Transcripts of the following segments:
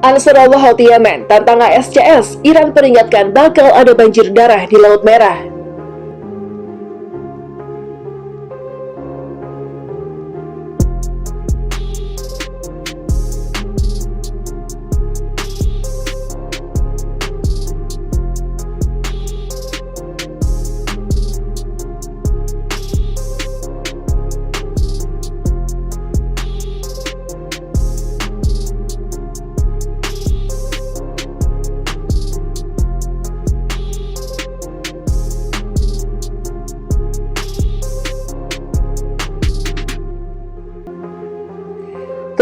Ansarullah Houthi Yaman tantang AS-CS, Iran peringatkan bakal ada banjir darah di Laut Merah.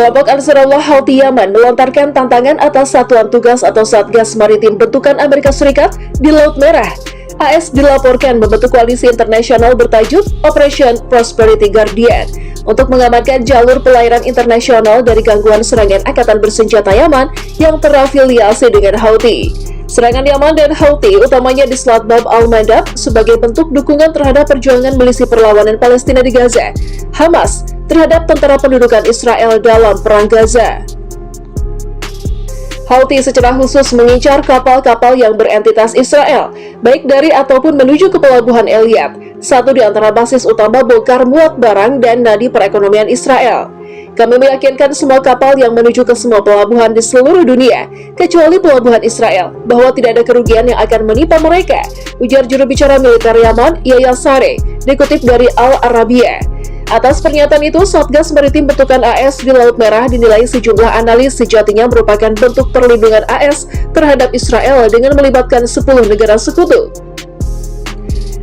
Kelompok Ansarullah Houthi Yaman melontarkan tantangan atas Satuan Tugas atau Satgas Maritim bentukan Amerika Serikat di Laut Merah. AS dilaporkan membentuk koalisi internasional bertajuk Operation Prosperity Guardian untuk mengamankan jalur pelayaran internasional dari gangguan serangan angkatan bersenjata Yaman yang terafiliasi dengan Houthi. Serangan Yaman dan Houthi utamanya di Selat Bab al-Mandab sebagai bentuk dukungan terhadap perjuangan milisi perlawanan Palestina di Gaza, Hamas, terhadap tentara pendudukan Israel dalam Perang Gaza. Houthi secara khusus mengincar kapal-kapal yang berentitas Israel, baik dari ataupun menuju ke pelabuhan Elyat, satu di antara basis utama bongkar muat barang dan nadi perekonomian Israel. Kami meyakinkan semua kapal yang menuju ke semua pelabuhan di seluruh dunia, kecuali pelabuhan Israel, bahwa tidak ada kerugian yang akan menimpa mereka, ujar juru bicara militer Yaman, Yahya Saree, dikutip dari Al-Arabiya. Atas pernyataan itu, Satgas Maritim bentukan AS di Laut Merah dinilai sejumlah analis sejatinya merupakan bentuk perlindungan AS terhadap Israel dengan melibatkan 10 negara sekutu.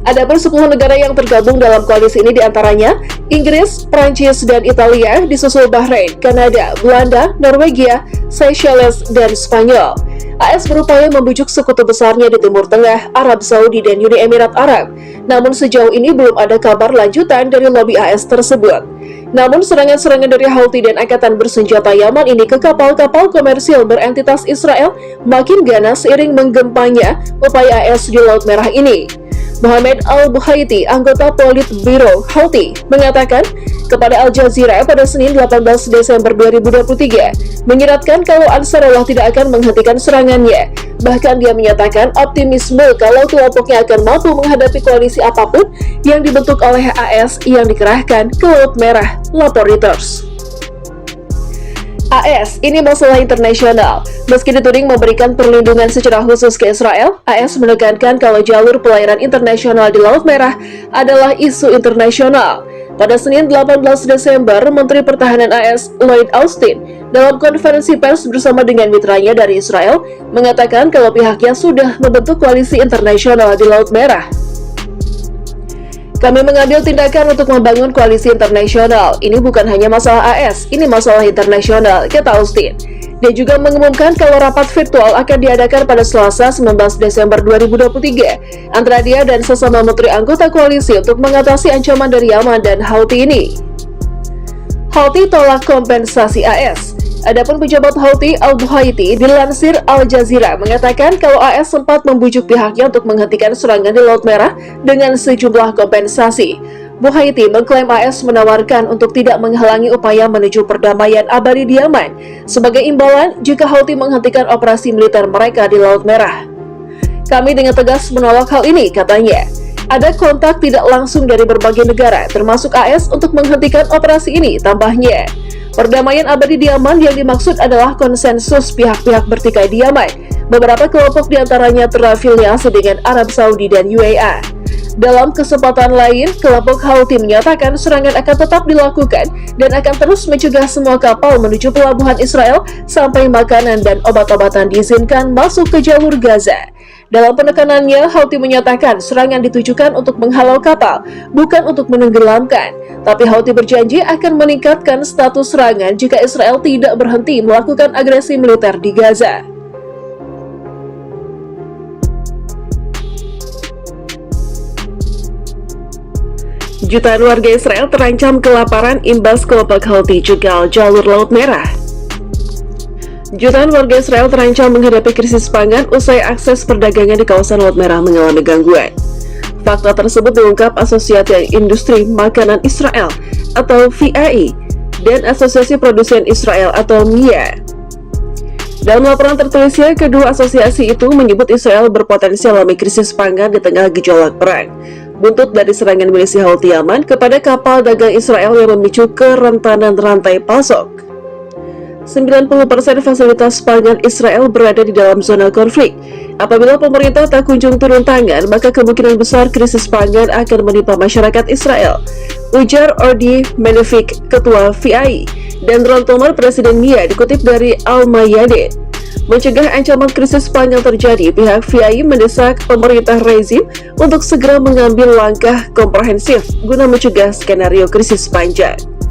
Adapun 10 negara yang tergabung dalam koalisi ini diantaranya Inggris, Prancis, dan Italia, disusul Bahrain, Kanada, Belanda, Norwegia, Seychelles, dan Spanyol. AS berupaya membujuk sekutu besarnya di Timur Tengah, Arab Saudi, dan Uni Emirat Arab. Namun sejauh ini belum ada kabar lanjutan dari lobi AS tersebut. Namun serangan-serangan dari Houthi dan angkatan bersenjata Yaman ini ke kapal-kapal komersil berentitas Israel makin ganas seiring menggempanya upaya AS di Laut Merah ini. Mohammed Al-Buhaiti, anggota Politbiro Houthi, mengatakan kepada Al Jazeera pada Senin 18 Desember 2023, menyiratkan kalau Ansarullah tidak akan menghentikan serangannya. Bahkan dia menyatakan optimisme kalau kelompoknya akan mampu menghadapi koalisi apapun yang dibentuk oleh AS yang dikerahkan ke Laut Merah, lapor Reuters. AS, ini masalah internasional. Meski dituding memberikan perlindungan secara khusus ke Israel, AS menekankan kalau jalur pelayaran internasional di Laut Merah adalah isu internasional. Pada Senin 18 Desember, Menteri Pertahanan AS, Lloyd Austin, dalam konferensi pers bersama dengan mitranya dari Israel, mengatakan kalau pihaknya sudah membentuk koalisi internasional di Laut Merah. Kami mengambil tindakan untuk membangun koalisi internasional. Ini bukan hanya masalah AS, ini masalah internasional, kata Austin. Dia juga mengumumkan kalau rapat virtual akan diadakan pada Selasa 19 Desember 2023 antara dia dan sesama menteri anggota koalisi untuk mengatasi ancaman dari Yaman dan Houthi ini. Houthi tolak kompensasi AS. Adapun pejabat Houthi Al-Buhaiti dilansir Al Jazeera mengatakan kalau AS sempat membujuk pihaknya untuk menghentikan serangan di Laut Merah dengan sejumlah kompensasi. Buhaiti mengklaim AS menawarkan untuk tidak menghalangi upaya menuju perdamaian abadi di Yaman sebagai imbalan jika Houthi menghentikan operasi militer mereka di Laut Merah. Kami dengan tegas menolak hal ini, katanya. Ada kontak tidak langsung dari berbagai negara, termasuk AS, untuk menghentikan operasi ini, tambahnya. Perdamaian abadi di Yaman yang dimaksud adalah konsensus pihak-pihak bertikai di Yaman. Beberapa kelompok diantaranya terafiliasi dengan Arab Saudi dan UAE. Dalam kesempatan lain, kelompok Houthi menyatakan serangan akan tetap dilakukan dan akan terus mencegah semua kapal menuju pelabuhan Israel sampai makanan dan obat-obatan diizinkan masuk ke jalur Gaza. Dalam penekanannya, Houthi menyatakan serangan ditujukan untuk menghalau kapal, bukan untuk menenggelamkan. Tapi Houthi berjanji akan meningkatkan status serangan jika Israel tidak berhenti melakukan agresi militer di Gaza. Jutaan warga Israel terancam kelaparan imbas kelompok Houthi jegal jalur Laut Merah. Jutaan warga Israel terancam menghadapi krisis pangan usai akses perdagangan di kawasan Laut Merah mengalami gangguan. Fakta tersebut diungkap Asosiasi Industri Makanan Israel atau VAI dan Asosiasi Produsen Israel atau MIA. Dalam laporan tertulisnya, kedua asosiasi itu menyebut Israel berpotensi alami krisis pangan di tengah gejolak perang. Buntut dari serangan milisi Houthi Yaman kepada kapal dagang Israel yang memicu kerentanan rantai pasok. 90% fasilitas pangan Israel berada di dalam zona konflik. Apabila pemerintah tak kunjung turun tangan, maka kemungkinan besar krisis pangan akan menimpa masyarakat Israel, ujar Ordi Menefik, Ketua VAI, dan Ron Tomer, Presiden MIA, dikutip dari Al-Mayadin. Mencegah ancaman krisis pangan terjadi, pihak VAI mendesak pemerintah rezim untuk segera mengambil langkah komprehensif guna mencegah skenario krisis panjang.